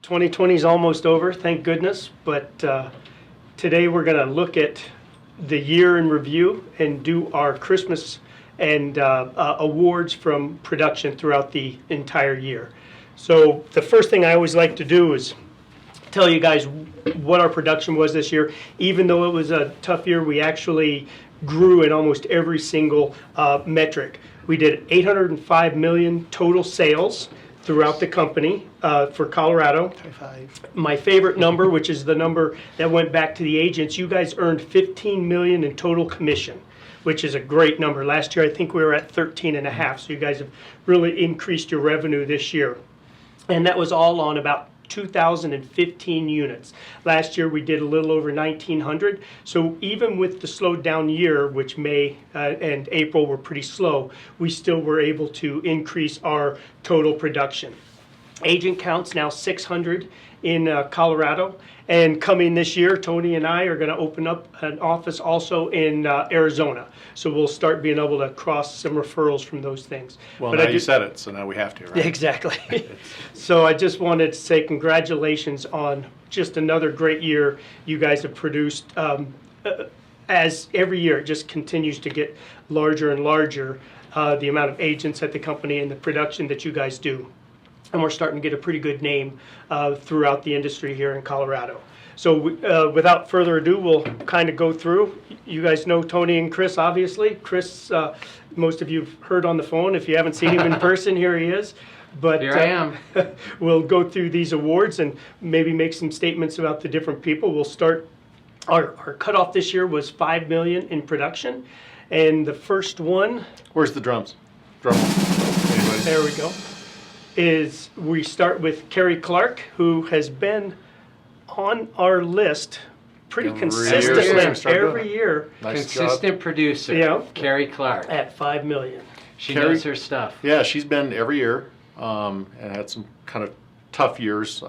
2020 is almost over, thank goodness, but today we're going to look at the year in review and do our Christmas and awards from production throughout the entire year. So the first thing I always like to do is tell you guys what our production was this year. Even though it was a tough year, we actually grew in almost every single metric. We did 805 million total sales throughout the company for Colorado. My favorite number, which is the number that went back to the agents, you guys earned 15 million in total commission, which is a great number. Last year, I think we were at 13 and a half, so you guys have really increased your revenue this year. And that was all on about 2,015 units. Last year we did a little over 1,900. So even with the slowed down year, which May and April were pretty slow, we still were able to increase our total production. Agent count's now 600 in Colorado. And coming this year, Tony and I are going to open up an office also in Arizona. So we'll start being able to cross some referrals from those things. Well, now you said it, so now we have to, right? Exactly. So I just wanted to say congratulations on just another great year you guys have produced. As every year, it just continues to get larger and larger, the amount of agents at the company and the production that you guys do. And we're starting to get a pretty good name throughout the industry here in Colorado. So without further ado, we'll kind of go through. You guys know Tony and Chris, obviously. Chris, most of you have heard on the phone. If you haven't seen him in person, here he is. But here I am. We'll go through these awards and maybe make some statements about the different people. We'll start. Our cutoff this year was 5 million in production. And the first one. Where's the drums? Drum. Anybody? There we go. Is we start with Kerry Clark, who has been on our list pretty consistently every year. Nice Consistent job. producer, Yeah. Kerry Clark. At 5 million. She Kerry- knows her stuff. Yeah, she's been every year and had some kind of tough years,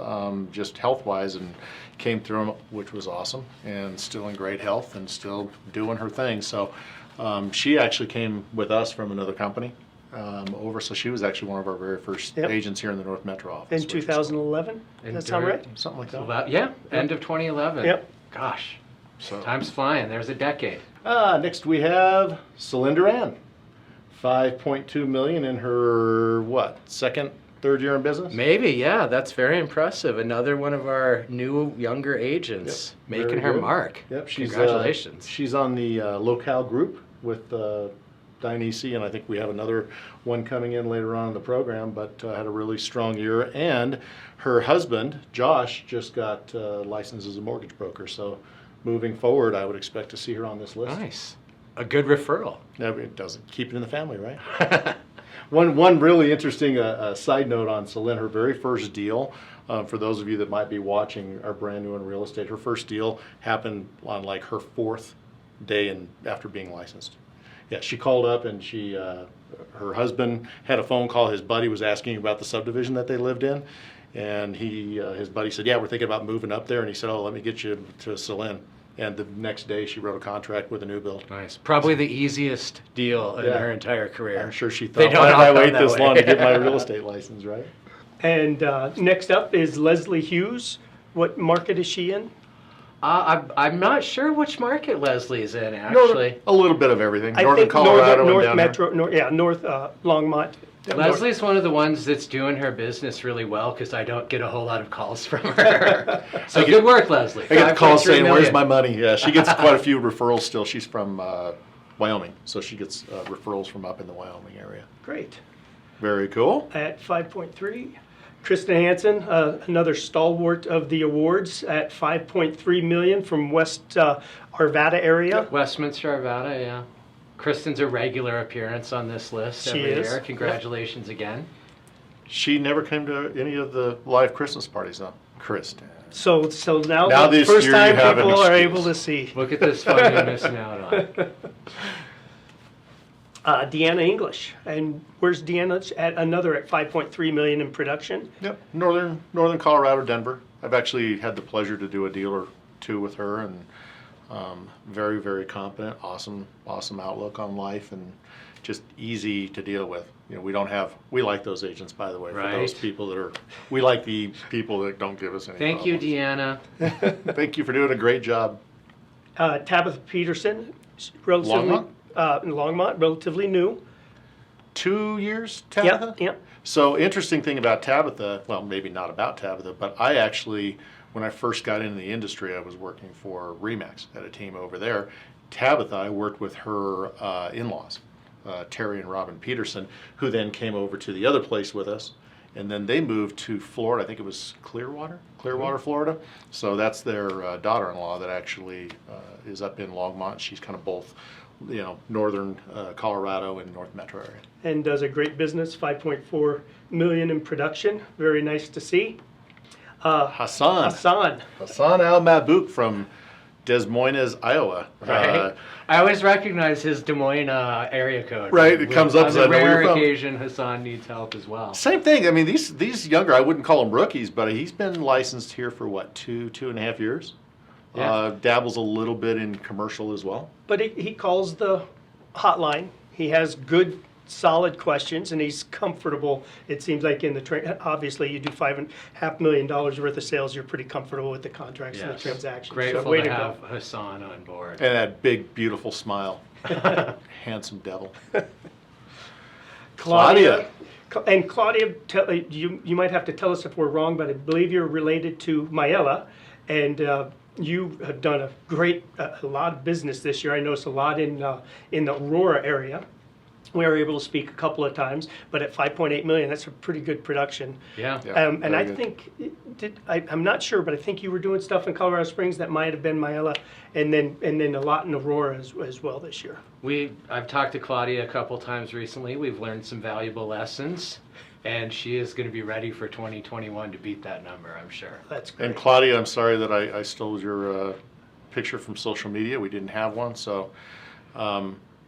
just health-wise, and came through them, which was awesome, and still in great health and still doing her thing. So she actually came with us from another company over, so she was actually one of our very first agents here in the North Metro office. In 2011? Does that sound right? Something like that. Well, yeah, end of 2011. Yep. Gosh, So, time's flying. There's a decade. next we have Celine Duran. 5.2 million in her, third year in business? Maybe, yeah, that's very impressive. Another one of our new, younger agents Yep, making very her good. mark. Yep, Congratulations. She's on the Locale group with Dianese, and I think we have another one coming in later on in the program, but had a really strong year. And her husband, Josh, just got licensed as a mortgage broker. So moving forward, I would expect to see her on this list. Nice. A good referral. No, it doesn't keep it in the family, right? One really interesting side note on Celine, her very first deal, for those of you that might be watching, are brand new in real estate. Her first deal happened on like her 4th day after being licensed. Yeah, she called up and her husband had a phone call. His buddy was asking about the subdivision that they lived in, and his buddy said, "Yeah, we're thinking about moving up there." And he said, "Oh, let me get you to Celine." And the next day, she wrote a contract with a new build. Nice. Probably the easiest deal in her entire career. I'm sure she They thought, don't why did I knock on wait that this way. long to get my real estate license, right? And next up is Leslie Hughes. What market is she in? I'm not sure which market Leslie's in, actually. A little bit of everything. I Northern think Colorado North and down Metro, North Longmont. Leslie's one of the ones that's doing her business really well because I don't get a whole lot of calls from her. So good work, Leslie. I get calls 5.3 saying, "Where's million. my money?" Yeah, she gets quite a few referrals still. She's from Wyoming, so she gets referrals from up in the Wyoming area. Great. Very cool. At 5.3. Kristen Hansen, another stalwart of the awards at 5.3 million from West Arvada area. Westminster, Arvada, yeah. Kristen's a regular appearance on this list She every is. year. Congratulations again. She never came to any of the live Christmas parties, though. Kristen. So now Now the this first year you time have an people are excuse. able to see. Look at this fun you're missing out on. Deanna English. And where's Deanna? At 5.3 million in production. Yep, Northern Colorado, Denver. I've actually had the pleasure to do a deal or two with her, and Very, very competent, awesome outlook on life, and just easy to deal with. We like those agents, by the way, for those Right. people we like the people that don't give us any Thank you, problems. Deanna. Thank you for doing a great job. Tabitha Peterson, relatively, in Longmont, relatively new. 2 years, Tabitha? Yep. So interesting thing about Tabitha, well, maybe not about Tabitha, but I actually, when I first got into the industry, I was working for Remax, had a team over there. Tabitha, I worked with her in-laws, Terry and Robin Peterson, who then came over to the other place with us. And then they moved to Florida. I think it was Clearwater, Florida. So that's their daughter-in-law that actually is up in Longmont. She's kind of both, northern Colorado and North Metro area. And does a great business, 5.4 million in production. Very nice to see. Hassan Hassan, Al Mabouk from Des Moines, Iowa. Right. I always recognize his Des Moines area code. Right, it comes up on as the I know where rare you're from. occasion Hassan needs help as well. Same thing. I mean, these younger, I wouldn't call them rookies, but he's been licensed here for what, two and a half years? Yeah. Dabbles a little bit in commercial as well. but he calls the hotline. He has good, solid questions, and he's comfortable. It seems like in the obviously you do $5.5 million worth of sales. You're pretty comfortable with the contracts and the Yes. transactions. Grateful so way to to have go. Hassan on board. And that big, beautiful smile. Handsome devil. Claudia. And Claudia, you might have to tell us if we're wrong, but I believe you're related to Maella, and you have done a lot of business this year. I noticed a lot in the Aurora area. We were able to speak a couple of times, but at 5.8 million, that's a pretty good production. Yeah. Yeah. And very I good. think, I'm not sure, but I think you were doing stuff in Colorado Springs that might have been Maella, and then a lot in Aurora as well this year. I've talked to Claudia a couple times recently. We've learned some valuable lessons, and she is going to be ready for 2021 to beat that number, I'm sure. That's great. And Claudia, I'm sorry that I stole your picture from social media. We didn't have one, so,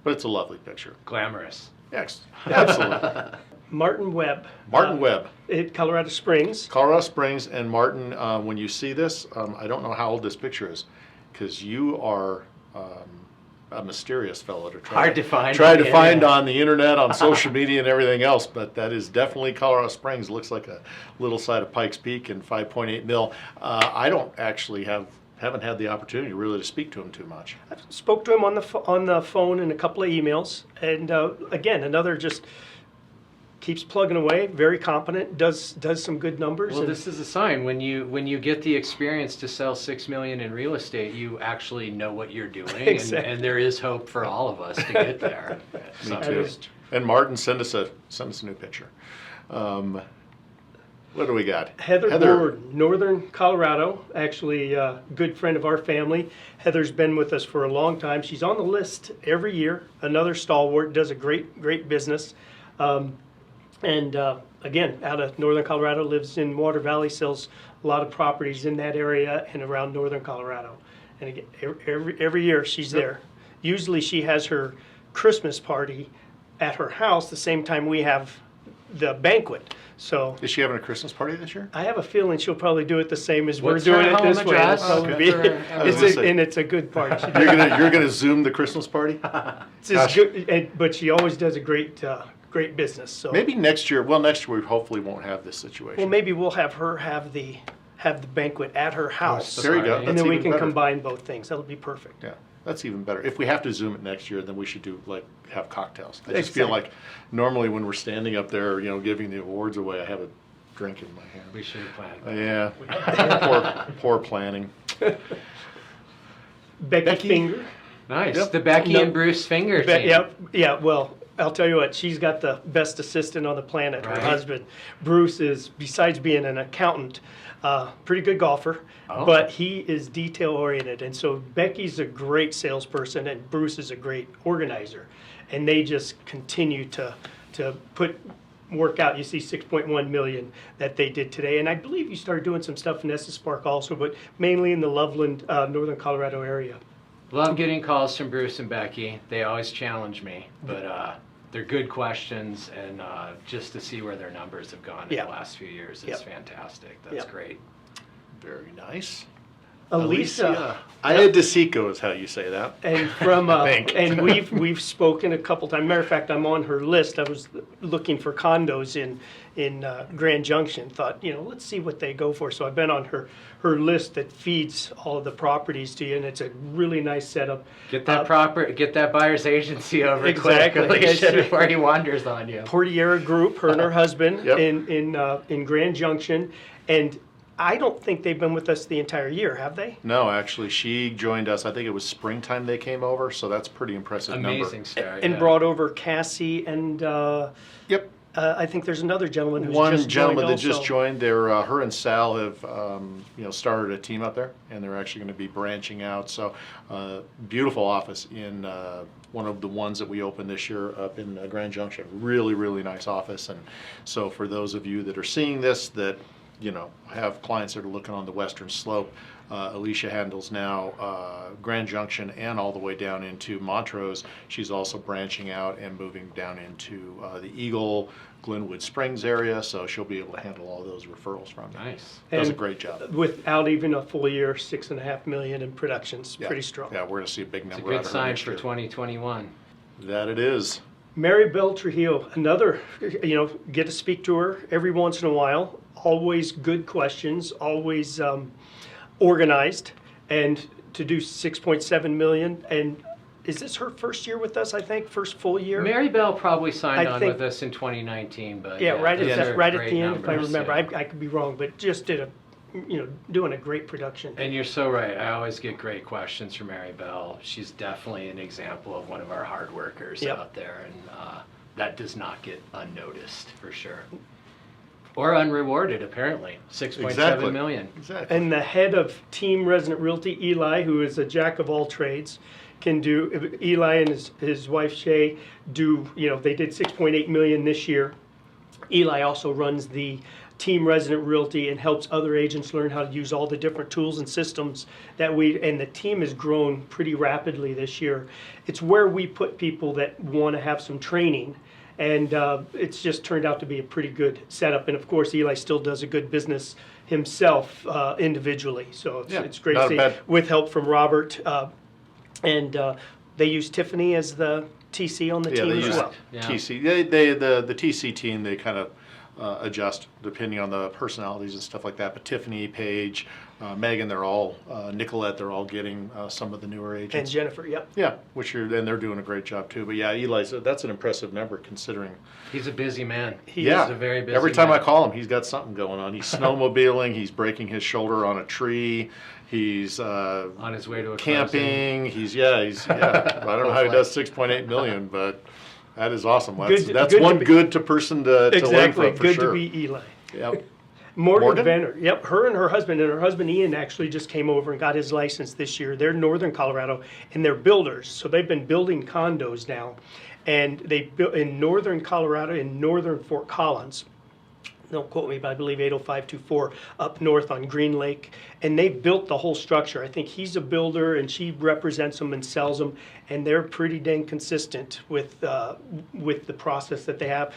but it's a lovely picture. Glamorous. Yes, absolutely. Martin Webb. Martin Webb, At Colorado Springs. Colorado Springs, and Martin, when you see this, I don't know how old this picture is, because you are a mysterious fellow to Hard to find try on to the find internet. on the internet, on social media, and everything else. But that is definitely Colorado Springs. Looks like a little side of Pikes Peak and 5.8 mil. I don't actually haven't had the opportunity really to speak to him too much. I spoke to him on the phone and a couple of emails, and again, another just keeps plugging away. Very competent. Does some good numbers. Well, and- this is a sign. When you get the experience to sell $6 million in real estate, you actually know what you're doing, Exactly. and there is hope for all of us to get there. Me So- That too. is true. And Martin, send us a new picture. What do we got? Heather Gordon, Northern Colorado, actually a good friend of our family. Heather's been with us for a long time. She's on the list every year. Another stalwart, does a great business. And again, out of Northern Colorado, lives in Water Valley, sells a lot of properties in that area and around Northern Colorado. And again, every year she's there. Usually she has her Christmas party at her house the same time we have the banquet. So Is she having a Christmas party this year? I have a feeling she'll probably do it the same as What's we're doing her it home this way. It'll address? probably Okay. be- I was gonna say. and it's a good party. She You're gonna Zoom the Christmas party? It's just good, but she always does a great business. So Maybe next year. Well, next year we hopefully won't have this situation. well, maybe we'll have her have the banquet at her house, the There you go. party. and That's then we even can better. combine both things. That'll be perfect. Yeah, that's even better. If we have to Zoom it next year, then we should do have cocktails. I just feel Exactly. like normally when we're standing up there, giving the awards away, I have a drink in my hand. We should have planned. Yeah, poor planning. Becky Finger. Nice. Yep. The Becky No. and Bruce Finger team. Yeah. Well, I'll tell you what. She's got the best assistant on the planet. Her Right. husband, Bruce, is besides being an accountant, pretty good golfer. Oh. But he is detail oriented, and so Becky's a great salesperson, and Bruce is a great organizer, and they just continue to work out. You see 6.1 million that they did today, and I believe you started doing some stuff in Estes Park also, but mainly in the Loveland, Northern Colorado area. Love getting calls from Bruce and Becky. They always challenge me, but they're good questions, and just to see where their numbers have gone in Yeah. the last few years is Yep. fantastic. That's Yep. great. Very nice. Alicia. Ayadesico is how you say that. And from think. and we've spoken a couple times. Matter of fact, I'm on her list. I was looking for condos in Grand Junction. Thought, let's see what they go for. So I've been on her list that feeds all of the properties to you, and it's a really nice setup. Get that buyer's agency over Exactly. quick, Alicia, Yes. before he wanders on you. Portiera Group, her and her husband Yep. in Grand Junction, and I don't think they've been with us the entire year, have they? No, actually, she joined us. I think it was springtime they came over, so that's pretty impressive Amazing number. start. And yeah. brought over Cassie and Yep. I think there's another gentleman who's One just gentleman joined that just also. joined. Her and Sal have started a team up there, and they're actually going to be branching out. So, beautiful office in one of the ones that we opened this year up in Grand Junction. Really, really nice office. And so, for those of you that are seeing this, that have clients that are looking on the western slope, Alicia handles now Grand Junction and all the way down into Montrose. She's also branching out and moving down into the Eagle, Glenwood Springs area, so she'll be able to handle all those referrals from me. Nice. Does a And great job. Without even a full year, $6.5 million in productions, Yeah. pretty strong. Yeah, we're going to see a big It's a number out good of her sign next for year. 2021. That it is. Mary Bell Trujillo, another, get to speak to her every once in a while. Always good questions, always organized, and to do 6.7 million. And is this her first year with us? I think first full year. Mary Bell probably signed I on think- with us in 2019, but Yeah, right those at are right at great the end, if I numbers, remember. yeah. I could be wrong, but just did doing a great production. And you're so right. I always get great questions from Mary Bell. She's definitely an example of one of our hard workers Yep. out there, and that does not get unnoticed for sure. Or unrewarded, apparently. 6.7 Exactly. million. Exactly. And the head of Team Resident Realty, Eli, who is a jack of all trades, can do, Eli and his wife Shay they did 6.8 million this year. Eli also runs the Team Resident Realty and helps other agents learn how to use all the different tools and systems and the team has grown pretty rapidly this year. It's where we put people that want to have some training. And it's just turned out to be a pretty good setup. And of course, Eli still does a good business himself individually. So Yeah, it's great not to see, bad. with help from Robert. And they use Tiffany as the TC on the Yeah, team they as use well. Yeah. TC. The TC team, they kind of adjust depending on the personalities and stuff like that. But Tiffany, Paige, Megan, they're all Nicolette. They're all getting some of the newer And agents. Jennifer, yep. Yeah, and they're doing a great job too. But yeah, Eli's that's an impressive number considering. He's a busy man. Yeah, He's a very busy every time man. I call him, he's got something going on. He's snowmobiling. He's breaking his shoulder on a tree. He's On his way to a camping. He's I don't know how he does 6.8 million, but that is awesome. That's, Good- that's good to one be- good to person to learn Exactly. from for Good sure. to be Eli. Yep. Morgan Morgan? Venner. Yep, her and her husband Ian actually just came over and got his license this year. They're in northern Colorado and they're builders. So they've been building condos now. And they built in northern Colorado, in northern Fort Collins. Don't quote me, but I believe 80524 up north on Green Lake. And they've built the whole structure. I think he's a builder and she represents them and sells them. And they're pretty dang consistent with the process that they have.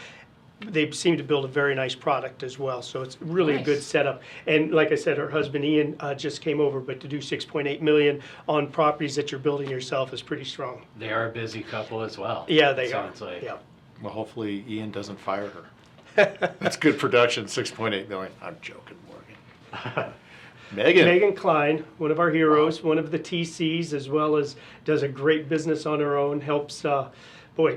They seem to build a very nice product as well, so it's really a good Nice. setup. And like I said, her husband Ian just came over, but to do 6.8 million on properties that you're building yourself is pretty strong. They are a busy couple as well. Yeah, they it are. sounds like. Yeah. Well, hopefully Ian doesn't fire her. That's good production. 6.8 million. I'm joking, Morgan. Megan. Megan Klein, one of our heroes, one of the TCs, as well as does a great business on her own. Helps.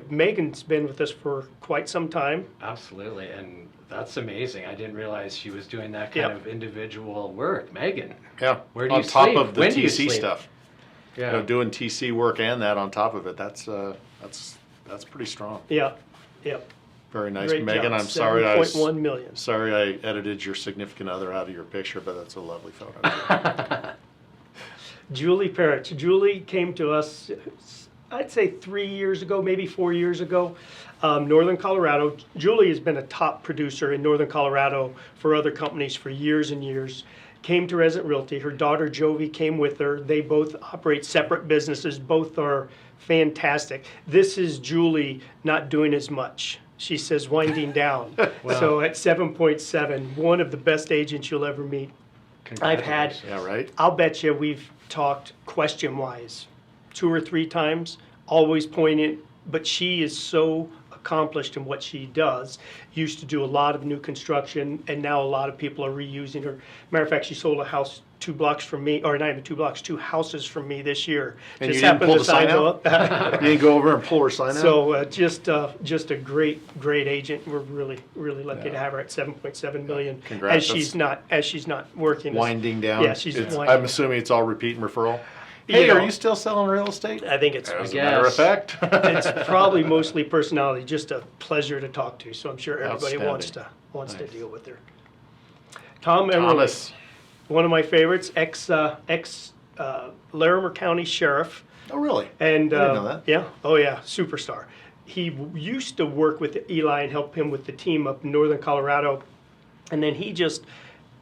Megan's been with us for quite some time. Absolutely, and that's amazing. I didn't realize she was doing that kind Yep. of individual work. Megan, Yeah. Where do on you top sleep? of the When do you TC sleep? stuff. yeah, Doing TC work and that on top of it. That's pretty strong. Yeah. Yep. Very nice, Great Megan. job. I'm sorry 7.1 million. sorry I edited your significant other out of your picture, but that's a lovely photo. Julie Parrott. Julie came to us, I'd say 3 years ago, maybe 4 years ago, Northern Colorado. Julie has been a top producer in Northern Colorado for other companies for years and years. Came to Resident Realty. Her daughter Jovi came with her. They both operate separate businesses. Both are fantastic. This is Julie not doing as much. She says winding down. Wow. So at 7.7, one of the best agents you'll ever meet. I've had, Congratulations. Yeah, right? I'll bet you we've talked question-wise 2 or 3 times, always poignant, but she is so accomplished in what she does. Used to do a lot of new construction, and now a lot of people are reusing her. Matter of fact, she sold a house 2 blocks from me, or not even 2 blocks, 2 houses from me this year. And Just you didn't happened pull to the sign go out? up. You didn't go over and pull her sign out? So just a great agent. We're really lucky to have her at 7.7 million. Congrats. As she's not working. Winding down? Yeah, she's It's- winding I'm down. assuming it's all repeat and referral? Hey, You are know, you still selling real estate? I think it's As a matter of Yes. fact. it's probably mostly personality. Just a pleasure to talk to. So I'm sure everybody Outstanding. wants to Nice. deal with her. Tom Emerly, Thomas. one of my favorites, ex Larimer County Sheriff. Oh, really? And I didn't know that. yeah, oh yeah, superstar. He used to work with Eli and help him with the team up in northern Colorado, and then he just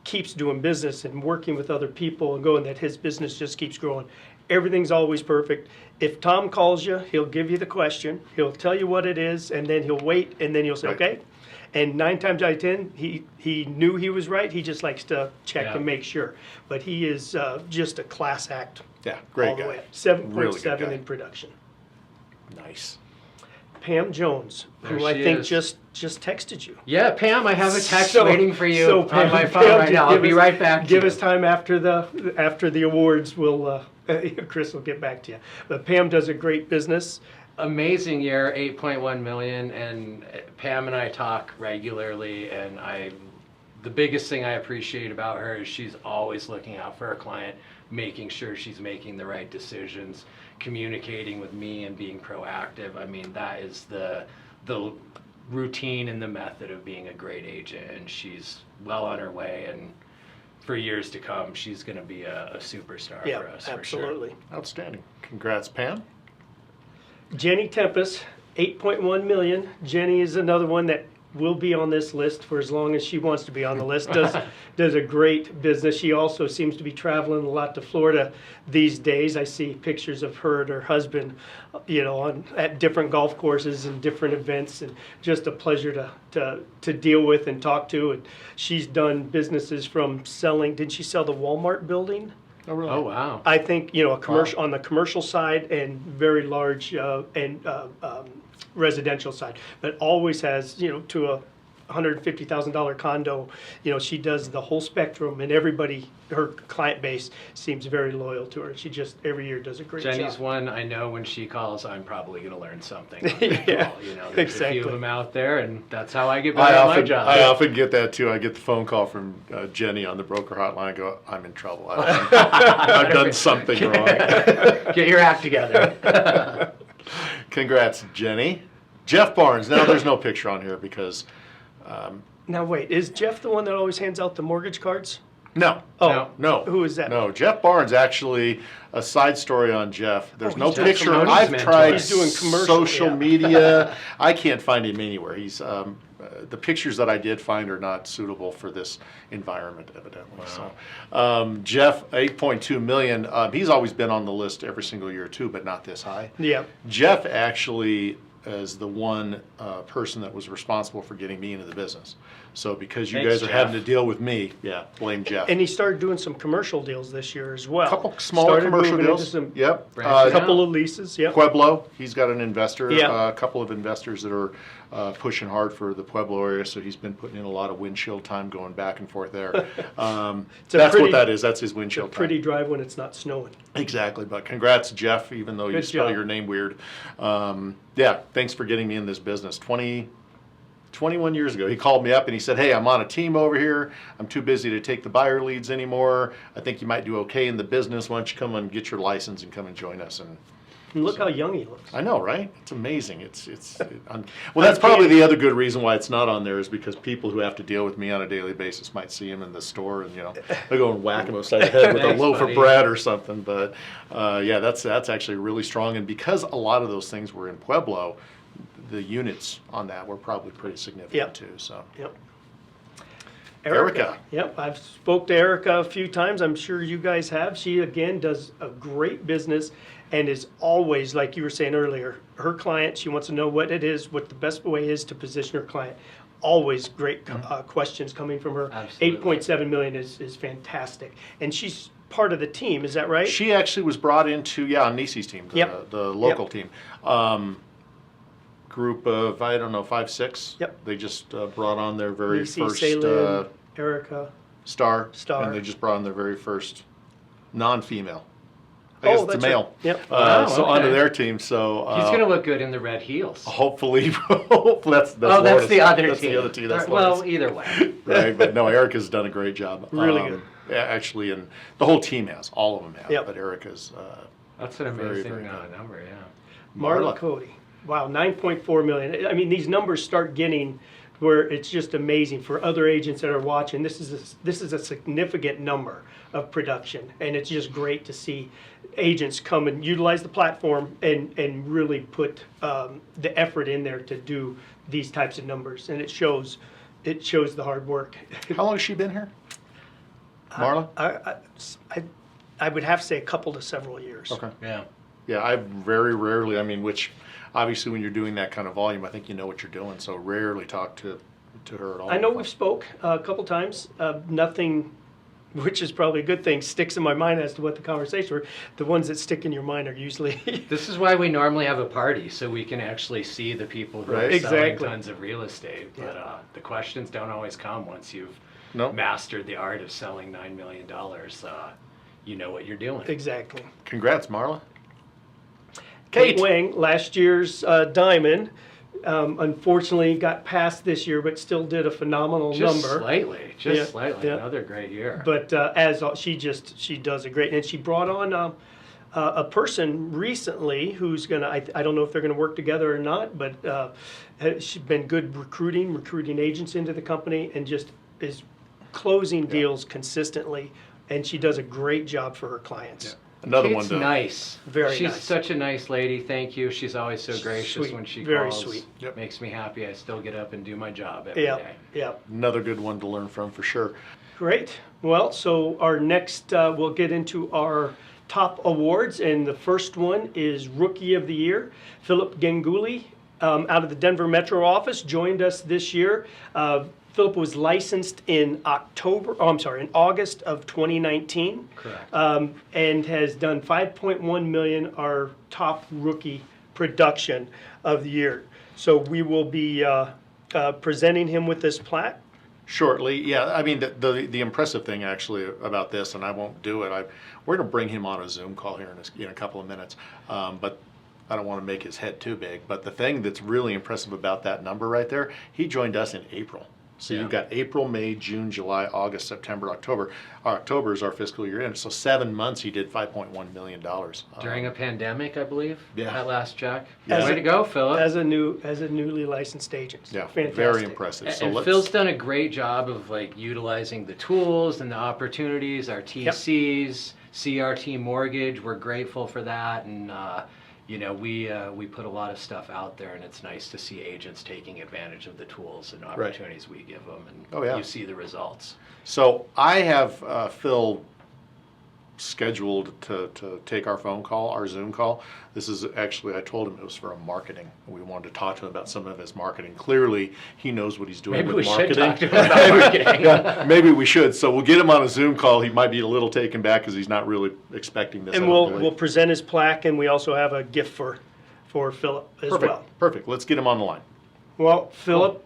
keeps doing business and working with other people and going that his business just keeps growing. Everything's always perfect. If Tom calls you, he'll give you the question, he'll tell you what it is, and then he'll wait, and then you'll say, Right. okay. And 9 times out of 10, he knew he was right. He just likes to check Yeah. and make sure. But he is just a class act. Yeah, All great the guy. way up. Really good 7.7 guy. in production. Nice. Pam Jones, There who I she think is. just texted you. Yeah, Pam, I have a text So- waiting for you so on Pam- my phone Pam, right just now. I'll give be us- right back. Give to us you. time after the awards. We'll Chris will get back to you. But Pam does a great business. Amazing year, 8.1 million, and Pam and I talk regularly, and the biggest thing I appreciate about her is she's always looking out for her client, making sure she's making the right decisions, communicating with me and being proactive. I mean, that is the routine and the method of being a great agent, and she's well on her way, and for years to come, she's going to be a superstar Yeah, for us. For sure. absolutely. Outstanding. Congrats, Pam. Jenny Tempest, 8.1 million. Jenny is another one that will be on this list for as long as she wants to be on the list. Does a great business. She also seems to be traveling a lot to Florida these days. I see pictures of her and her husband, at different golf courses and different events, and just a pleasure to deal with and talk to. And she's done businesses from selling. Did she sell the Walmart building? Oh, really? Oh, wow. I think, a commercial on the commercial side and very large residential side, but always has, to a $150,000 condo, she does the whole spectrum, and everybody, her client base seems very loyal to her. She just every year does a great Jenny's job. one I know when she calls, I'm probably going to learn something. On Yeah, that call. There's a exactly. few of them out there, and that's how I get better at my job. I often get that too. I get the phone call from Jenny on the broker hotline. I go, I'm in trouble. I've done something wrong. Get your act together. Congrats, Jenny. Jeff Barnes. Now there's no picture on here because Now wait, is Jeff the one that always hands out the mortgage cards? no. Oh, No. Who is that? No, Jeff Barnes actually, a side story on Jeff. There's Oh, no he's doing picture. commercials, I've mentor. tried He's doing commercial, social yeah. media. I can't find him anywhere. He's the pictures that I did find are not suitable for this environment, evidently. So, Jeff, 8.2 million. He's always been on the list every single year too, but not this high. Yeah. Jeff actually is the one person that was responsible for getting me into the business. So because you Thanks, guys are having Jeff. to deal with me, yeah, blame Jeff. And he started doing some commercial deals this year as well. A couple smaller Started commercial moving into deals. some- Yep. Branching A couple of leases, yep. Pueblo, he's got an investor, Yeah. a couple of investors that are pushing hard for the Pueblo area, so he's been putting in a lot of windshield time going back and forth there. It's a That's pretty- what that is, that's his It's a windshield time. pretty drive when it's not snowing. Exactly, but congrats, Jeff, even though you Good spell job. your name weird. Yeah, thanks for getting me in this business. 21 years ago, he called me up and he said, hey, I'm on a team over here. I'm too busy to take the buyer leads anymore. I think you might do okay in the business. Why don't you come and get your license and come and join us? And And look how young he looks. I know, right? It's amazing. Well, that's probably the other good reason why it's not on there is because people who have to deal with me on a daily basis might see him in the store and, they go and whack him upside the head with a Thanks, loaf buddy. of bread or something. But, yeah, that's actually really strong. And because a lot of those things were in Pueblo, the units on that were probably pretty significant Yep. too, so. Yep. Erica. Yep, I've spoke to Erica a few times. I'm sure you guys have. She again does a great business and is always, like you were saying earlier, her client, she wants to know what it is, what the best way is to position her client. always great questions coming from her. Absolutely. 8.7 million is fantastic. And she's part of the team, is that right? She actually was brought into, on Nisi's team, Yep. the local team. Group of, I don't know, 5, 6. Yep. They just brought on their very Nisi, first Saylin, Erica. star. Star. And they just brought on their very first non-female. I Oh, guess it's a that's male. right. Yep. Wow, So okay. onto their team. So He's going to look good in the red heels. hopefully, that's Oh, that's Lourdes. the other That's team. the other team. That's Well, Lourdes. either way. Right, but no, Erica's done a great job. Really good. Actually, and the whole team has, all of them have. Yep. But Erica's That's an Very, amazing very good. number, yeah. Marla Cody. Wow, 9.4 million. I mean, these numbers start getting where it's just amazing for other agents that are watching. This is a significant number of production, and it's just great to see agents come and utilize the platform and really put the effort in there to do these types of numbers, and it shows the hard work. How long has she been here? Marla? I would have to say a couple to several years. Okay. Yeah. Yeah, I very rarely, which obviously when you're doing that kind of volume, I think you know what you're doing, so rarely talk to her at all. I know we've spoke a couple times. Nothing, which is probably a good thing, sticks in my mind as to what the conversation were. The ones that stick in your mind are usually This is why we normally have a party, so we can actually see the people who Right. are selling Exactly. tons of real estate. But the questions don't always come once you've No. mastered the art of selling $9 million. You know what you're doing. exactly. Congrats, Marla. Kate Wang, last year's Diamond, unfortunately got passed this year, but still did a phenomenal Just number. slightly, Yeah, slightly. yeah. Another great year. But she does a great, and she brought on a person recently who's gonna. I don't know if they're gonna work together or not, but she's been good recruiting agents into the company, and just is closing deals consistently, and she does a great job for her clients. Another Kate's one to nice. Very She's nice. such a nice lady. Thank you. She's always so gracious Sweet. when she Very calls. sweet. Yep. Makes me happy. I still get up and do my job every day. Yeah. another good one to learn from for sure. Great. Well, so our next, we'll get into our top awards, and the first one is Rookie of the Year. Philip Ganguly, out of the Denver Metro office, joined us this year. Philip was licensed in August of 2019. Correct. And has done 5.1 million, our top rookie production of the year. So we will be presenting him with this plaque. Shortly, yeah. The impressive thing actually about this, and I won't do it. We're going to bring him on a Zoom call here in a couple of minutes, but I don't want to make his head too big. But the thing that's really impressive about that number right there, he joined us in April. So you've got April, May, June, July, August, September, October. October is our fiscal year end. So 7 months he did $5.1 million. During a pandemic, I believe. Yeah. That last check. As Way a- to go, Philip. As a newly licensed agent. Yeah, Fantastic. very impressive. And, So and let's, Phil's done a great job of utilizing the tools and the opportunities, our TCs, CRT mortgage. We're grateful for that, and we put a lot of stuff out there, and it's nice to see agents taking advantage of the tools and opportunities we give them, and Oh, yeah. you see the results. So I have Phil scheduled to take our phone call, our Zoom call. This is actually, I told him it was for a marketing. We wanted to talk to him about some of his marketing. Clearly, he knows what he's doing Maybe with we should marketing. talk to him about marketing. Yeah, maybe we should. So we'll get him on a Zoom call. He might be a little taken back because he's not really expecting this. And I don't we'll believe. present his plaque, and we also have a gift for Philip as Perfect. well. Perfect. Let's get him on the line. Well, Philip,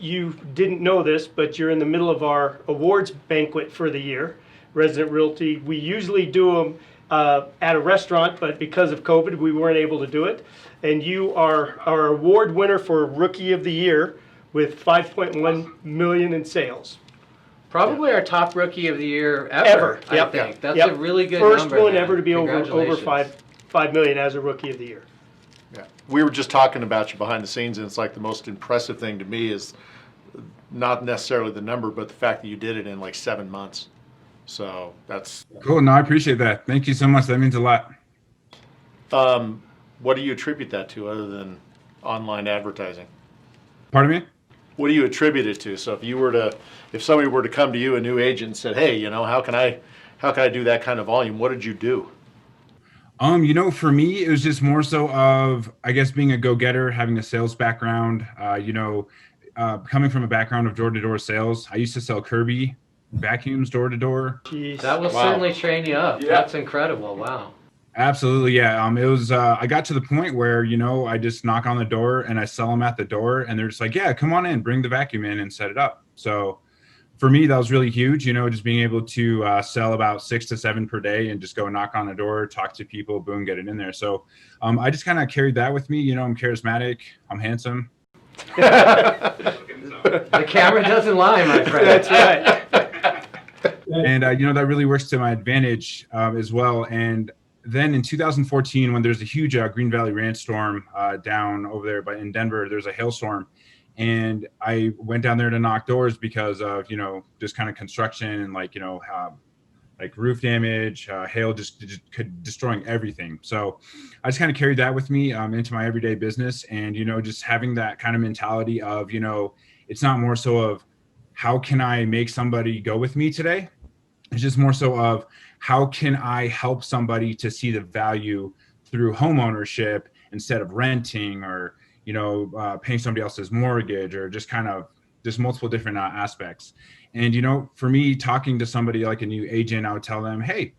you didn't know this, but you're in the middle of our awards banquet for the year, Resident Realty. We usually do them at a restaurant, but because of COVID, we weren't able to do it. And you are our award winner for Rookie of the Year with 5.1 million in sales. Probably our top rookie of the year Ever. I Yep. think. That's Yep. a really good First number. one man. ever to be over Congratulations. 5 million as a Rookie of the Year. Yeah. We were just talking about you behind the scenes, and it's like the most impressive thing to me is not necessarily the number, but the fact that you did it in like 7 months. So that's, Cool. No, I appreciate that. Thank you so much. That means a lot. what do you attribute that to other than online advertising? Pardon me? What do you attribute it to? So if somebody were to come to you, a new agent, and said, hey, how can I do that kind of volume? What did you do? For me, it was just more so of, I guess, being a go-getter, having a sales background. coming from a background of door-to-door sales, I used to sell Kirby vacuums door-to-door. Jeez. That will Wow. certainly train you up. Yeah. That's incredible. Wow. Absolutely, yeah. It was. I got to the point where I just knock on the door and I sell them at the door, and they're just like, "Yeah, come on in, bring the vacuum in and set it up." So, for me, that was really huge. Just being able to sell about 6 to 7 per day and just go knock on the door, talk to people, boom, get it in there. So, I just kind of carried that with me. I'm charismatic, I'm handsome. The camera doesn't lie, my friend. That's right. And that really works to my advantage as well. And then in 2014, when there's a huge Green Valley Ranch storm down over there in Denver, there's a hailstorm, and I went down there to knock doors because of just kind of construction and like roof damage, hail just destroying everything. So I just kind of carried that with me into my everyday business, and just having that kind of mentality of it's not more so of how can I make somebody go with me today. It's just more so of how can I help somebody to see the value through home ownership instead of renting or, paying somebody else's mortgage, or just multiple different aspects. And, for me, talking to somebody like a new agent, I would tell them, hey,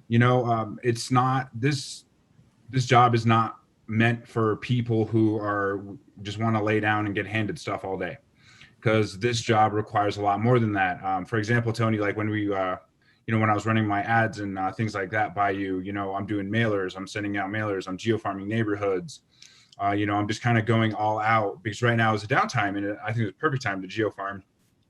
it's not this job is not meant for people who are just want to lay down and get handed stuff all day, because this job requires a lot more than that. For example, Tony, like when we, when I was running my ads and things like that by you, I'm doing mailers, I'm sending out mailers, I'm geofarming neighborhoods. I'm just kind of going all out because right now is a downtime, and I think it's a perfect time to geofarm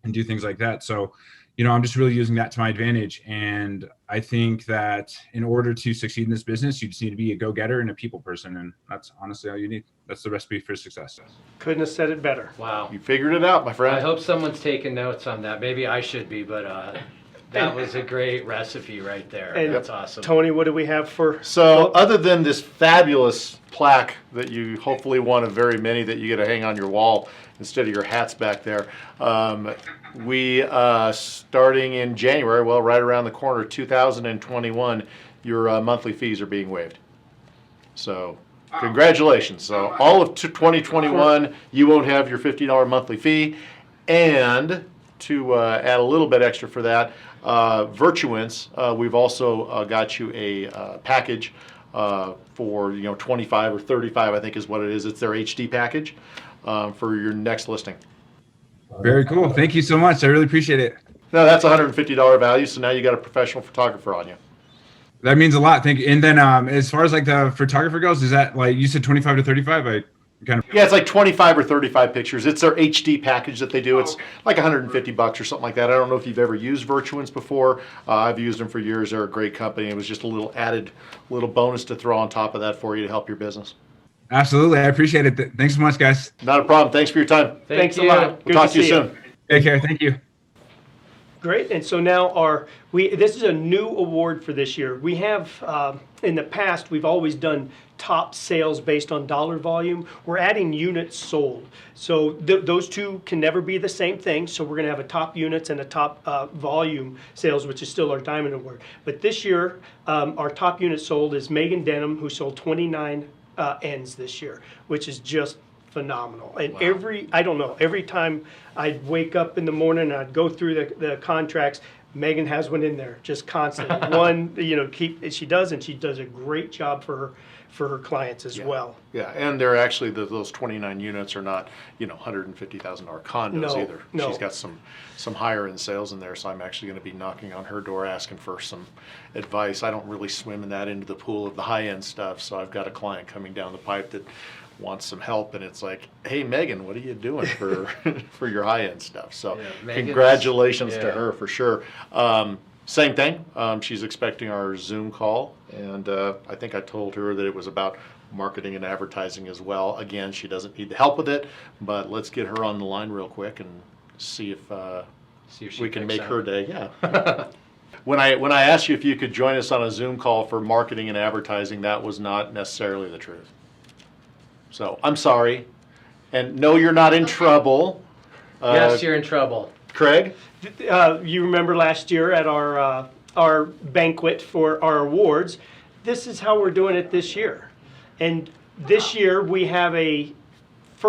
and do things like that. So, I'm just really using that to my advantage. And I think that in order to succeed in this business, you just need to be a go-getter and a people person. And that's honestly all you need. That's the recipe for success. Couldn't have said it better. Wow. You figured it out, my friend. I hope someone's taking notes on that. Maybe I should be, but that was a great recipe right there. And That's awesome. Tony, what do we have for? So other than this fabulous plaque that you hopefully one of very many that you get to hang on your wall instead of your hats back there, we starting in January, well, right around the corner, 2021, your monthly fees are being waived. So congratulations. So all of 2021, you won't have your $50 monthly fee. And to add a little bit extra for that, Virtuance, we've also got you a package for 25 or 35, I think is what it is. It's their HD package for your next listing. Very cool. Thank you so much. I really appreciate it. Now that's $150 value, so now you got a professional photographer on you. That means a lot. Thank you. And then as far as like the photographer goes, is that like you said 25 to 35? I kind of. Yeah, it's like 25 or 35 pictures. It's their HD package that they do. It's like $150 or something like that. I don't know if you've ever used Virtuance before. I've used them for years. They're a great company. It was just a little added little bonus to throw on top of that for you to help your business. Absolutely. I appreciate it. Thanks so much, guys. Not a problem. Thanks for your time. Thanks a you. lot. We'll talk to you soon. Take care. Thank you. Great, and so now this is a new award for this year. We have, in the past, we've always done top sales based on dollar volume. We're adding units sold. So those two can never be the same thing, so we're gonna have a top units and a top volume sales, which is still our Diamond Award. But this year, our top unit sold is Megan Denham, who sold 29 ends this year, which is just phenomenal. And every time I'd wake up in the morning and I'd go through the contracts, Megan has one in there, just constant. She does a great job for her clients as well. Yeah, and they're actually, those 29 units are not, $150,000 condos No, either. no. She's got some higher end sales in there, so I'm actually going to be knocking on her door asking for some advice. I don't really swim in that into the pool of the high end stuff, so I've got a client coming down the pipe that wants some help, and it's like, hey Megan, what are you doing for for your high end stuff? So Megan's- congratulations to yeah. her for sure. Same thing. She's expecting our Zoom call, and I think I told her that it was about marketing and advertising as well. Again, she doesn't need the help with it, but let's get her on the line real quick and see if See if we can picks make up. her day. Yeah. When I asked you if you could join us on a Zoom call for marketing and advertising, that was not necessarily the truth. So I'm sorry, and no, you're not in trouble. Yes, you're in trouble. Craig. You remember last year at our banquet for our awards, this is how we're doing it this year. And this year we have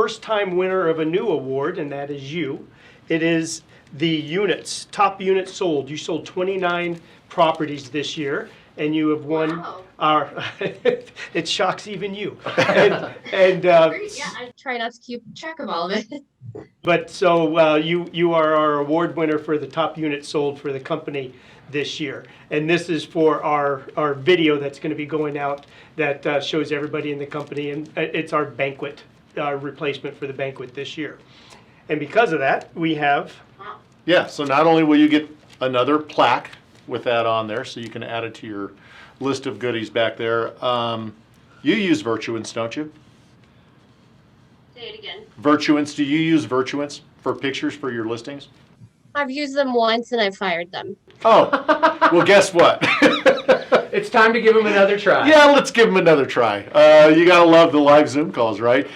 first-time winner of a new award, and that is you. It is the units, top units sold. You sold 29 properties this year, and you have won Wow. our, it shocks even you. And Great. Yeah, I try not to keep track of all of it. but so you are our award winner for the top units sold for the company this year. And this is for our video that's going to be going out that shows everybody in the company, and it's our banquet replacement for the banquet this year. And because of that, we have, Wow. Yeah, so not only will you get another plaque with that on there, so you can add it to your list of goodies back there. You use Virtuance, don't you? Say it again. Virtuance, do you use Virtuance for pictures for your listings? I've used them once and I've fired them. Oh, well, guess what? It's time to give him another try. Yeah, let's give them another try. You gotta love the live Zoom calls, right?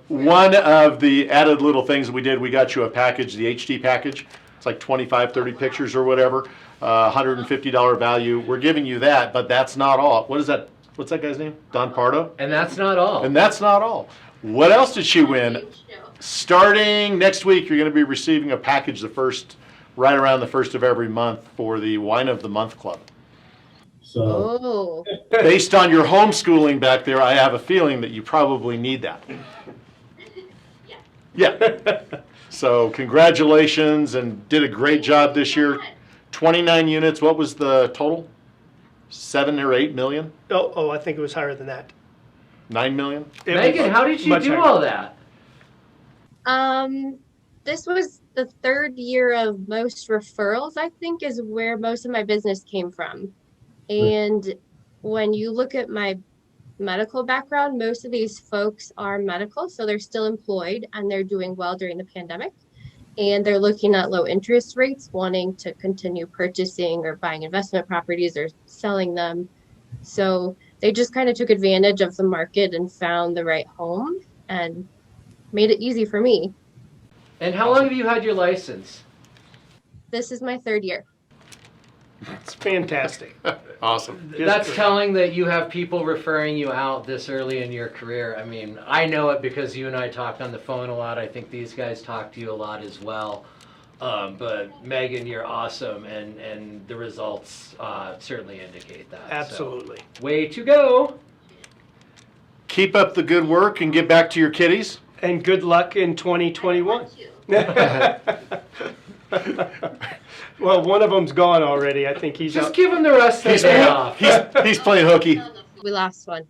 One of the added little things we did, we got you a package, the HD package. It's like 25, 30 pictures or whatever, $150 value. We're giving you that, but that's not all. What is that? What's that guy's name? Don Pardo? And that's not all. And that's not all. What else did she win? Starting next week, you're gonna be receiving a package right around the first of every month for the Wine of the Month Club. So, Oh, Based on your homeschooling back there, I have a feeling that you probably need that. Yeah. So congratulations, and did a great job this year. 29 units, what was the total? 7 or 8 million? I think it was higher than that. 9 million? It Megan, was how did you much do higher. all that? this was the third year of most referrals, I think, is where most of my business came from. And when you look at my medical background, most of these folks are medical, so they're still employed and they're doing well during the pandemic. And they're looking at low interest rates, wanting to continue purchasing or buying investment properties or selling them. So they just kind of took advantage of the market and found the right home and made it easy for me. And how long have you had your license? This is my third year. It's fantastic. Awesome. Just That's great. telling that you have people referring you out this early in your career. I mean, I know it because you and I talked on the phone a lot. I think these guys talk to you a lot as well. But Megan, you're awesome, and the results certainly indicate that. So, Absolutely. way to go. Keep up the good work and get back to your kiddies. And good luck in 2021. Well, one of them's gone already. I think he's Just out. give them the rest of the day off. He's playing hooky. We lost one.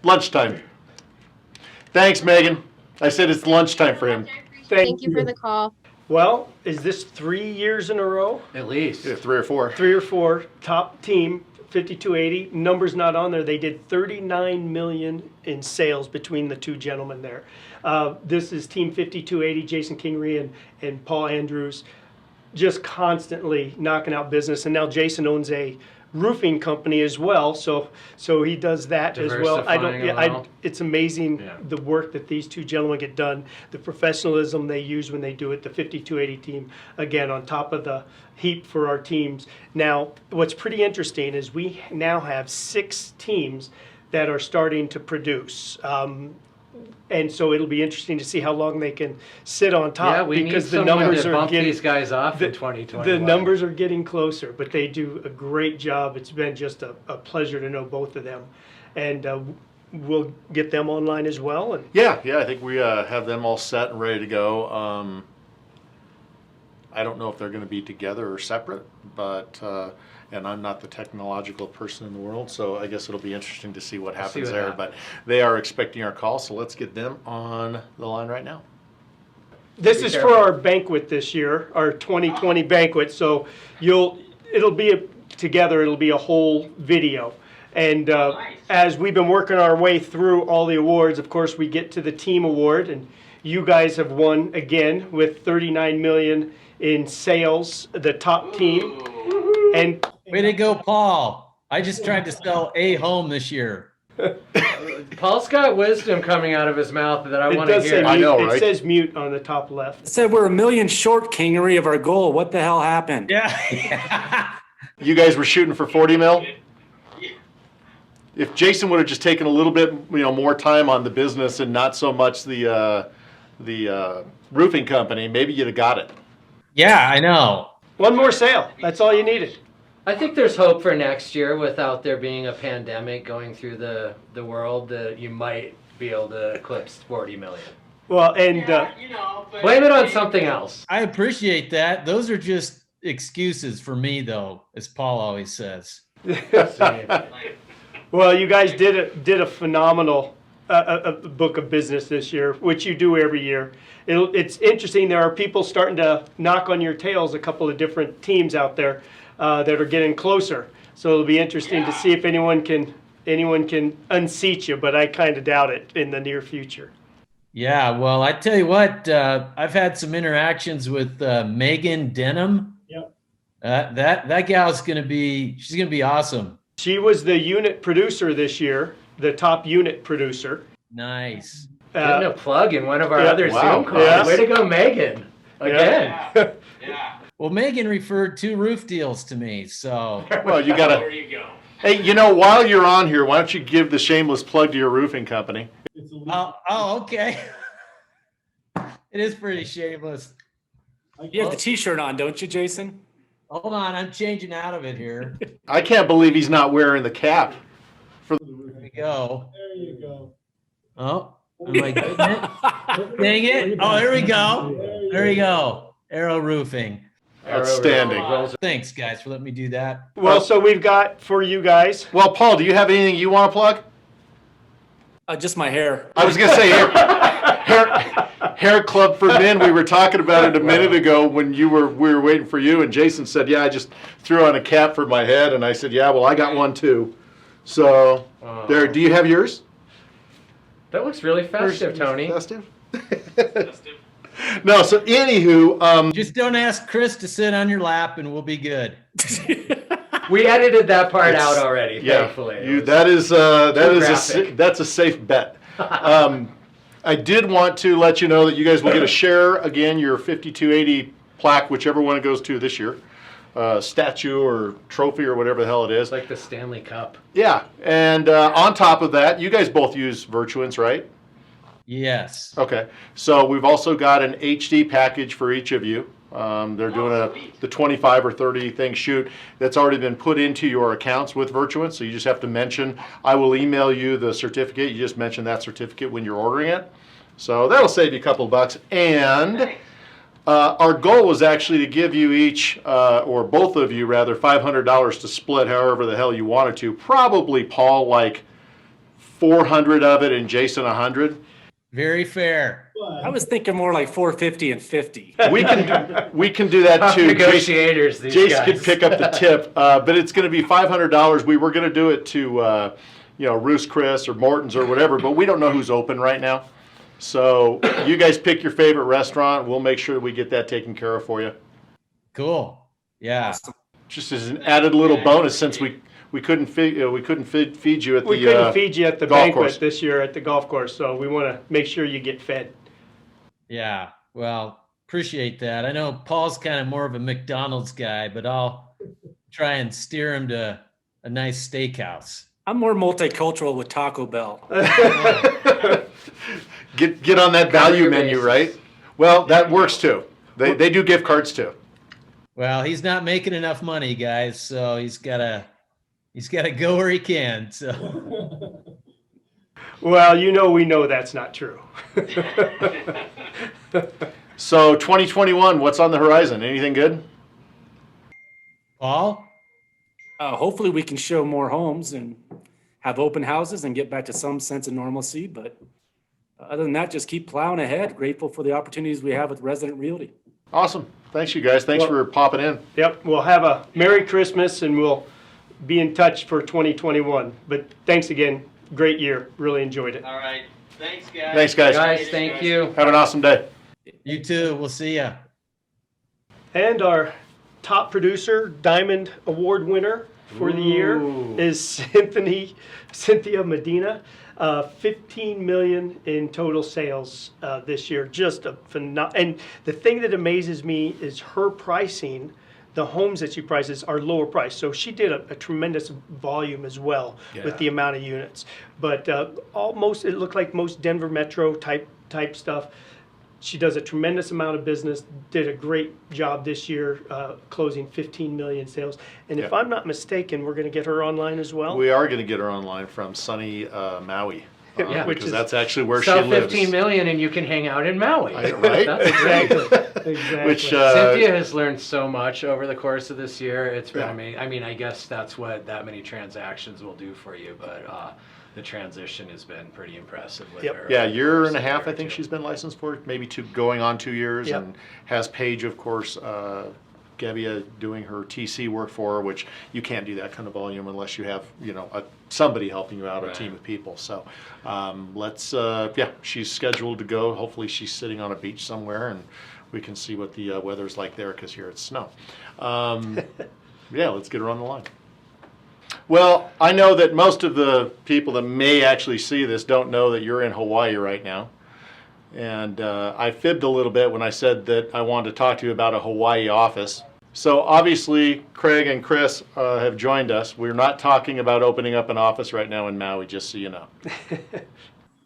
Lunchtime. Thanks, Megan. I said it's lunchtime for him. Thank you for the call. Well, is this 3 years in a row? At least. Yeah, 3 or 4. 3 or 4, top team, 5280. Numbers not on there. They did 39 million in sales between the two gentlemen there. This is Team 5280, Jason Kingery and Paul Andrews, just constantly knocking out business. And now Jason owns a roofing company as well, so he does that as well. Diversifying It's amazing Yeah. the work that these two gentlemen get done, the professionalism they use when they do it. The 5280 team, again, on top of the heap for our teams. Now, what's pretty interesting is we now have 6 teams that are starting to produce. And so it'll be interesting to see how long they can sit on top, Yeah, we need because the someone numbers to are bump getting these guys off in 2021. the numbers are getting closer, but they do a great job. It's been just a pleasure to know both of them, and we'll get them online as well. And Yeah, I think we have them all set and ready to go. I don't know if they're going to be together or separate, but and I'm not the technological person in the world, so I guess it'll be interesting to see what happens what there. happens. But they are expecting our call, so let's get them on the line right now. this Be is careful. for our banquet this year, our 2020 banquet. So it'll be together. It'll be a whole video. And as we've been working our way through all the awards, of course, we get to the team award, and you guys have won again with 39 million in sales, the top team. And Way to go, Paul. I just tried to sell a home this year. Paul's got wisdom coming out of his mouth that I it want to does say hear. I mute. know, It right? says mute on the top left. Said we're a million short, Kingery, of our goal. What the hell happened? Yeah. You guys were shooting for 40 mil? if Jason would have just taken a little bit, more time on the business and not so much the roofing company, maybe you'd have got it. Yeah, I know. One more sale. That's all you needed. I think there's hope for next year without there being a pandemic going through the world that you might be able to eclipse 40 million. Well, and Blame it on something else. I appreciate that. Those are just excuses for me, though, as Paul always says. well, you guys did a phenomenal book of business this year, which you do every year. It's interesting. There are people starting to knock on your tails. A couple of different teams out there that are getting closer. So it'll be interesting to see if anyone can unseat you. But I kind of doubt it in the near future. Yeah, well, I tell you what, I've had some interactions with Megan Denham. Yep. That gal's she's gonna be awesome. She was the unit producer this year, the top unit producer. Nice. Getting a plug in one of our other wow. Zoom calls. Yes. Way to go, Megan. Again. Yeah. Well, Megan referred 2 roof deals to me, so Well, you gotta. There you go. Hey, while you're on here, why don't you give the shameless plug to your roofing company? okay. It is pretty shameless. You have the T-shirt on, don't you, Jason? Hold on, I'm changing out of it here. I can't believe he's not wearing the cap. There we go. There you go. Oh, am I getting it? Dang it. Oh, there we go. There we go. Arrow Roofing. Outstanding. Thanks, guys, for letting me do that. Well, so we've got for you guys. Well, Paul, do you have anything you want to plug? Just my hair. I was gonna say hair club for men. We were talking about it a minute ago when we were waiting for you, and Jason said, "Yeah, I just threw on a cap for my head," and I said, "Yeah, well, I got one too." So there. Do you have yours? That looks really festive, Tony. Festive. No. So anywho, Just don't ask Chris to sit on your lap and we'll be good. We edited that part out already, yeah, thankfully. that's a safe bet. I did want to let you know that you guys will get a share again, your 5280 plaque, whichever one it goes to this year, statue or trophy or whatever the hell it is. It's like the Stanley Cup. Yeah, and on top of that, you guys both use Virtuance, right? Yes. Okay, so we've also got an HD package for each of you. They're doing the 25 or 30 thing shoot that's already been put into your accounts with Virtuance. So you just have to mention, I will email you the certificate. You just mention that certificate when you're ordering it. So that'll save you a couple of bucks. And our goal was actually to give you each, or both of you rather, $500 to split however the hell you wanted to. Probably Paul like 400 of it and Jason 100. Very fair. I was thinking more like 450 and 50. We can do that too. Negotiators, these Jason guys. could pick up the tip, but it's going to be $500. We were going to do it to, Roost Chris or Morton's or whatever, but we don't know who's open right now. So you guys pick your favorite restaurant. We'll make sure we get that taken care of for you. Cool. Yeah. Just as an added little bonus, since we couldn't feed you at We couldn't feed you at the golf banquet course. this year at the golf course, so we want to make sure you get fed. Yeah. Well, appreciate that. I know Paul's kind of more of a McDonald's guy, but I'll try and steer him to a nice steakhouse. I'm more multicultural with Taco Bell. Get on that value menu, right? Well, that works too. They do gift cards too. Well, he's not making enough money, guys, so he's gotta go where he can. So Well, we know that's not true. So 2021, what's on the horizon? Anything good? Paul? Hopefully we can show more homes and have open houses and get back to some sense of normalcy. But other than that, just keep plowing ahead. Grateful for the opportunities we have with Resident Realty. Awesome. Thanks, you guys. Thanks for popping in. Yep, we'll have a Merry Christmas and we'll be in touch for 2021. But thanks again. Great year. Really enjoyed it. All right. Thanks, guys. Thanks, guys. Guys, thank you. Have an awesome day. You too. We'll see ya. And our top producer, Diamond Award winner for the year is Cynthia Medina. 15 million in total sales this year. Just a phenomenal. And the thing that amazes me is her pricing the homes that she prices are lower priced. So she did a tremendous volume as well with the amount of units. But almost, it looked like most Denver Metro type stuff. She does a tremendous amount of business, did a great job this year, closing 15 million sales. And if Yeah. I'm not mistaken, we're going to get her online as well. We are going to get her online from sunny Maui. Yeah, which because is- that's actually where Sell she lives. 15 million and you can hang out in Maui. Right? That's great. Exactly. Which Cynthia has learned so much over the course of this year. It's been Yeah. amazing. I mean, I guess that's what that many transactions will do for you, but the transition has been pretty impressive with Yep. her. yeah, over the year course and a of half, the I year, think too. she's been licensed for, maybe going on 2 years, Yep. and has Paige, of course, Gebbia doing her TC work for her, which you can't do that kind of volume unless you have, somebody helping you out, a Right. team of people. So she's scheduled to go. Hopefully she's sitting on a beach somewhere and we can see what the weather's like there, because here it's snow. Let's get her on the line. Well, I know that most of the people that may actually see this don't know that you're in Hawaii right now. And I fibbed a little bit when I said that I wanted to talk to you about a Hawaii office. So obviously, Craig and Chris have joined us. We're not talking about opening up an office right now in Maui, just so you know.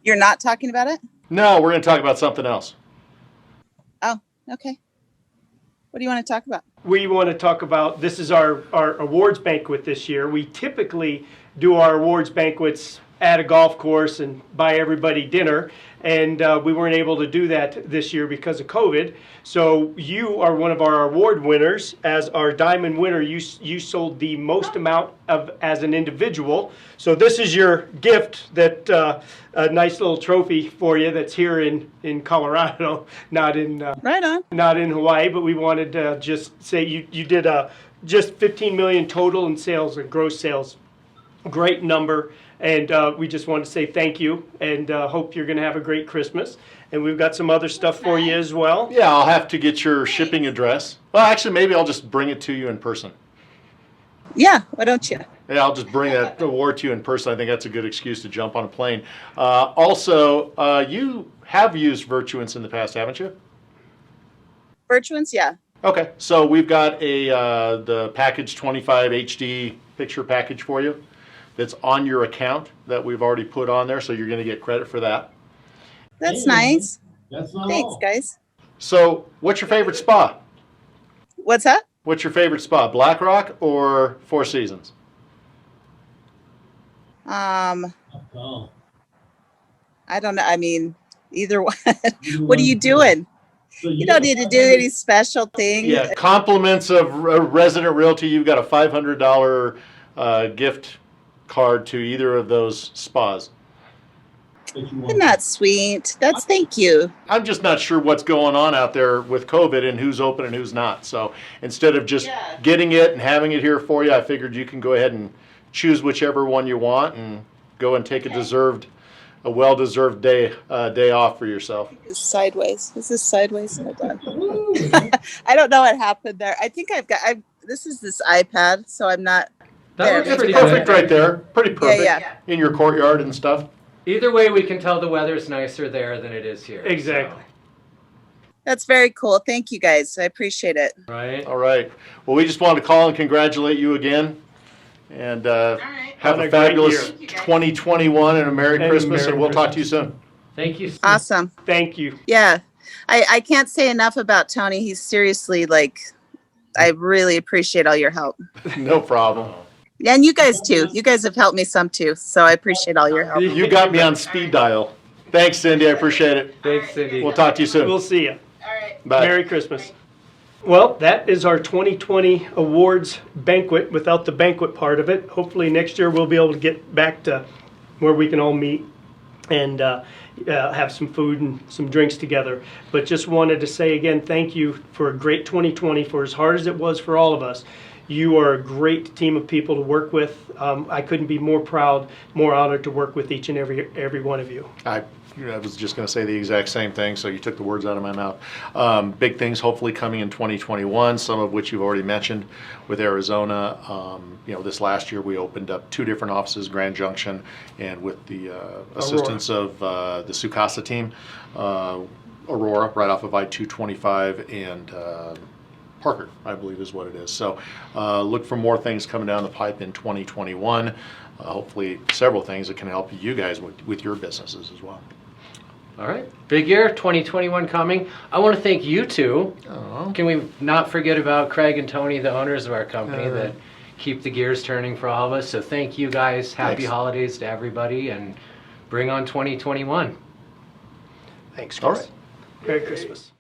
You're not talking about it? No, we're going to talk about something else. Oh, okay. What do you want to talk about? We want to talk about, this is our awards banquet this year. We typically do our awards banquets at a golf course and buy everybody dinner. And we weren't able to do that this year because of COVID. So you are one of our award winners. As our diamond winner, you sold the most amount as an individual. So this is your gift, that a nice little trophy for you that's here in Colorado, not in Right on. not in Hawaii. But we wanted to just say you did just 15 million total in sales and gross sales. Great number. And we just wanted to say thank you, and hope you're going to have a great Christmas. And we've got some other stuff for you as well. Yeah, I'll have to get your shipping address. Well, actually, maybe I'll just bring it to you in person. Yeah, why don't you? Yeah, I'll just bring that award to you in person. I think that's a good excuse to jump on a plane. Also, you have used Virtuance in the past, haven't you? Virtuance, yeah. Okay, so we've got the package 25 HD picture package for you that's on your account that we've already put on there, so you're going to get credit for that. That's nice. That's not Thanks, all. guys. So, what's your favorite spa? What's that? What's your favorite spa, Black Rock or Four Seasons? Oh. I don't know. I mean, either one. Either What are you one's good. doing? So You don't need to do any special thing. Yeah, compliments of Resident Realty. You've got a $500 gift card to either of those spas. that you want. Isn't that sweet? That's thank you. I'm just not sure what's going on out there with COVID and who's open and who's not. So instead of just Yeah. getting it and having it here for you, I figured you can go ahead and choose whichever one you want and go and take a well-deserved day off for yourself. It's sideways. This is sideways. Hold on. I don't know what happened there. I think this is this iPad, so I'm not. That There, looks that's pretty Perfect good. right there. Pretty perfect. Yeah. In your courtyard and stuff. Either way, we can tell the weather's nicer there than it is here. Exactly. That's very cool. Thank you guys. I appreciate it. So, right? All right. Well, we just wanted to call and congratulate you again. And have On a a great fabulous year. 2021 and a Merry And Christmas, Merry and we'll talk to Christmas. you soon. Thank you. Awesome. Thank you. Yeah. I can't say enough about Tony. He's seriously I really appreciate all your help. No problem. Yeah, and you guys too. You guys have helped me some too. So I appreciate all your help. You got me on speed dial. Thanks, Cindy. I appreciate it. Thanks, Cindy. We'll talk to you soon. We'll see you. Bye. Merry Christmas. Well, that is our 2020 awards banquet without the banquet part of it. Hopefully next year we'll be able to get back to where we can all meet and have some food and some drinks together. But just wanted to say again, thank you for a great 2020, for as hard as it was for all of us. You are a great team of people to work with. I couldn't be more proud, more honored to work with each and every one of you. I was just going to say the exact same thing, so you took the words out of my mouth. Big things hopefully coming in 2021, some of which you've already mentioned with Arizona. This last year we opened up 2 different offices, Grand Junction, and with the assistance of the Sukasa team, Aurora, right off of I-225, and Parker, I believe is what it is. So look for more things coming down the pipe in 2021. Hopefully several things that can help you guys with your businesses as well. All right, big year 2021 coming. I want to thank you two. Can we not forget about Craig and Tony, the owners of our company, that keep the gears turning for all of us. So thank you guys. Happy Thanks. holidays to everybody, and bring on 2021. Thanks, All Chris. right. Merry Christmas.